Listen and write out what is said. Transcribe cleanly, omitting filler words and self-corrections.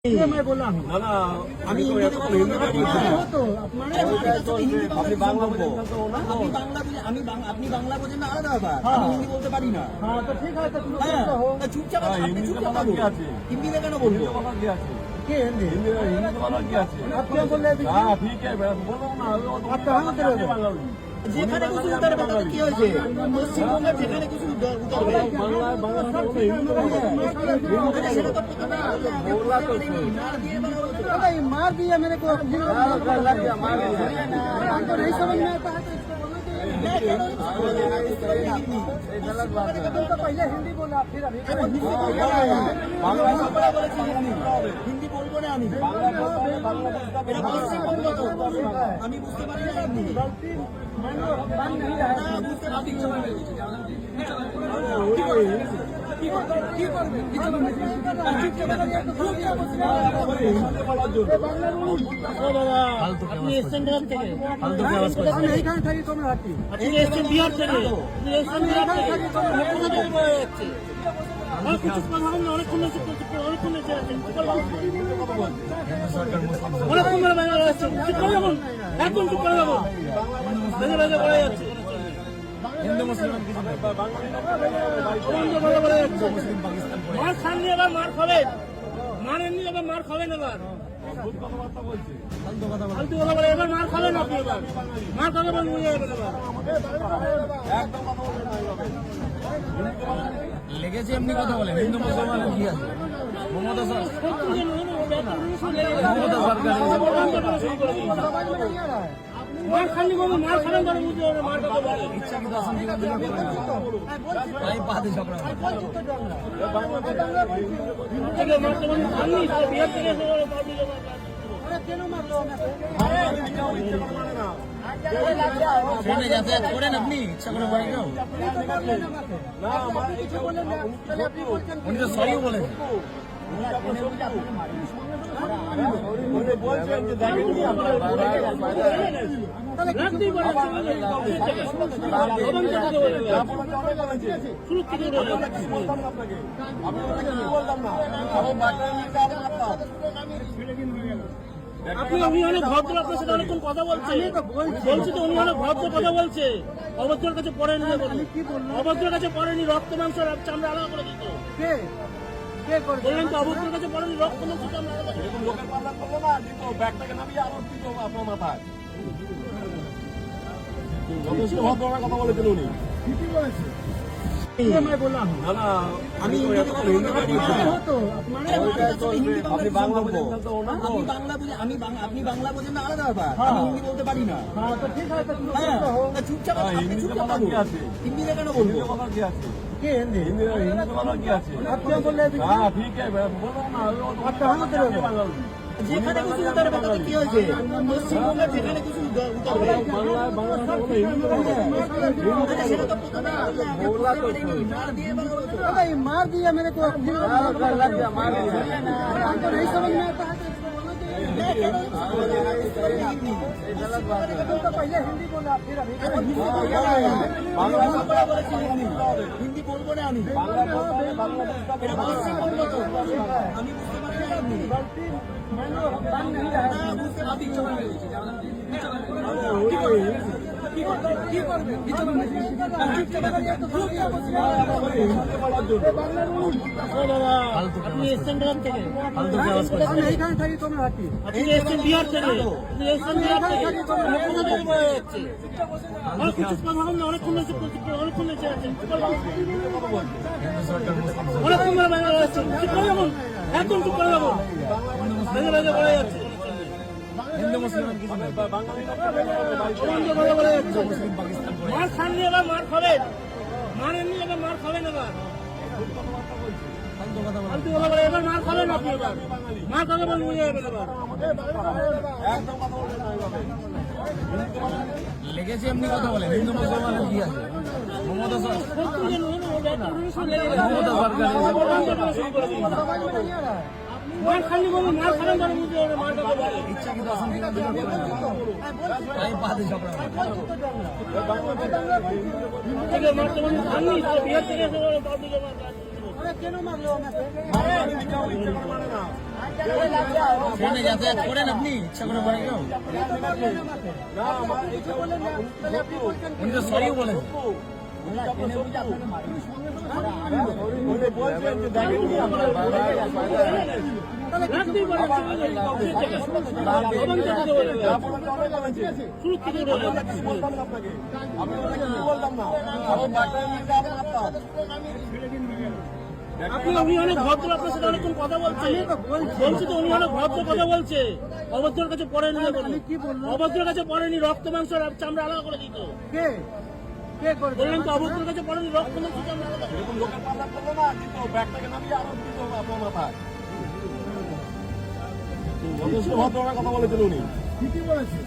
मैं बोला हूँ ना ना আমি আপনি বাংলা বলবো আপনি বাংলা বোঝেন না আলাদা ব্যাপার আমি হিন্দি বলতে পারি না তো ঠিক আছে চুপচাপ আপনি চুপচাপ হিন্দি কেন বলবো কে হিন্দি हिंदी वाला क्या है आप क्या बोल रहे हैं हाँ ठीक है मैं बोल रहा हूँ ना आप कहाँ से रहे हो যেখানে কিছু উত্তর হবে তাতে কি হয়েছে পশ্চিমবঙ্গের যেখানে কিছু উত্তর হবে बांग्ला बांग्ला हिंदी সেটা তো প্রথমে বললা তো मार दिया मेरे को मार दिया तो नहीं समझ में आता है तो पहले हिंदी बोला फिर अभी हिंदी बोलबो ना আমি বুঝতে পারি না আপনি এইখানে থাকি তোমরা হাঁটি বিহার থেকে हिंदू मुस्लिम মার খাননি এবার মার খাবে মারেননি এবার মার খাবেন এবার ফালতু কথা বলে এবার মার খাবেন আপনি এবার মার খাবে বলে নিয়ে যাবেন এবার লেগেছে এমনি কথা বলে হিন্দু মুসলমান কি আছে মমতা মার খাননি বলে মার খাবেন বলে বুঝতে হবে মার কথা বলে ইচ্ছা কি দর্শন জীবন তাই বাদে ঝগড়া থেকে মারতে বলে খাননি বিহার থেকে এসে বলে পার্টি জমা ট্রেনে যাতায়াত করেন আপনি ইচ্ছা করে বাড়ি যাও উনি তো সরিও বলেন আপনি উনি অনেক ভদ্র আপনার সাথে অনেকক্ষণ কথা বলছে বলছি তো উনি অনেক ভদ্র কথা বলছে অভদ্রের কাছে পড়েনি অভদ্রের কাছে পড়েনি রক্ত মাংস চামড়া আলাদা করে দিত বললেন তো অভদ্রের কাছে পড়েনি রক্ত মাংস চামড়া আলাদা করে লোকের পাল্লা করবো না দিত ব্যাগটাকে নামিয়ে আরো দিত আপনার মাথায় যথেষ্ট ভদ্রভাবে কথা বলেছেন উনি मैं बोला हूँ না না আমি আপনি বাংলা বলবো আপনি বাংলা বোঝেন না আলাদা ব্যাপার আমি হিন্দি বলতে পারি না তো ঠিক আছে চুপচাপ আপনি চুপচাপ হিন্দি কেন বলবো हिंदी वाला क्या है কে হিন্দি हिंदी वाला क्या है आप क्या बोल रहे हैं हाँ ठीक है मैं बोल रहा हूँ ना आप कहाँ से रहे हो যেখানে কিছু উত্তর হবে তাতে কি হয়েছে পশ্চিমবঙ্গের যেখানে কিছু উত্তর হবে বাংলা বাংলা हिंदी সেটা তো প্রথমে বললা তো मार दिया मेरे को मार दिया तो नहीं समझ में आता है तो पहले हिंदी बोला फिर अभी हिंदी बोलबो ना আমি বুঝতে পারি না আপনি আপনি এসছেন গ্রাম থেকে এইখানে থাকি তোমরা হাঁটি আপনি এসছেন বিহার থেকে আপনি এসছেন বিহার থেকে কোথা থেকে বলে যাচ্ছে অনেক কিছু কথা হবে না অনেকক্ষণ অনেকক্ষণ এসে আছেন অনেকক্ষণ ধরে বাংলা আসছে চুপ করে যাবো একদম চুপ করে যাবো বেঁধে বেঁধে বলে যাচ্ছে হিন্দু মুসলিম মার খাননি এবার মার খাবেন মারেননি এবার মার খাবেন এবার ফালতু কথা বলে এবার মার খাবেন আপনি এবার মার খাবে বলে নিয়ে যাবেন এবার লেগেছে এমনি কথা বলে হিন্দু মুসলমান কি আছে মমতা মার খাননি বলে মার খাবেন বলে বুঝতে হবে মার কথা বলে ইচ্ছা কি দর্শন জীবন তাই বাদে ঝগড়া থেকে মারতে বলে খাননি বিহার থেকে এসে পার্টি জমা কেন মারলো আমাকে ট্রেনে যাতায়াত করেন আপনি ইচ্ছা করে পড়ে কেউ? না আমার উনি তো সরিও বলেন। উনি বলছেন যে দেখেননি আমরা রাখতেই পারেন শুরু থেকে আপনি উনি অনেক ভদ্র, আপনার সাথে অনেকক্ষণ কথা বলছে। বলছি তো উনি অনেক ভদ্র কথা বলছে। অভদ্রের কাছে পড়েনি, অভদ্রের কাছে পড়েনি, রক্ত মাংস আর চামড়া আলাদা করে দিত। বললেন তো অভদ্রের কাছে পড়েনি, রক্ত মাংস চামড়া আলাদা করে দিত। এরকম লোকের পাল্লা করলো না কিন্তু ব্যাগটাকে নামিয়ে আরো দিত আপনার মাথায় যথেষ্ট ভদ্রভাবে কথা বলেছেন উনি। ঠিকই বলেছে।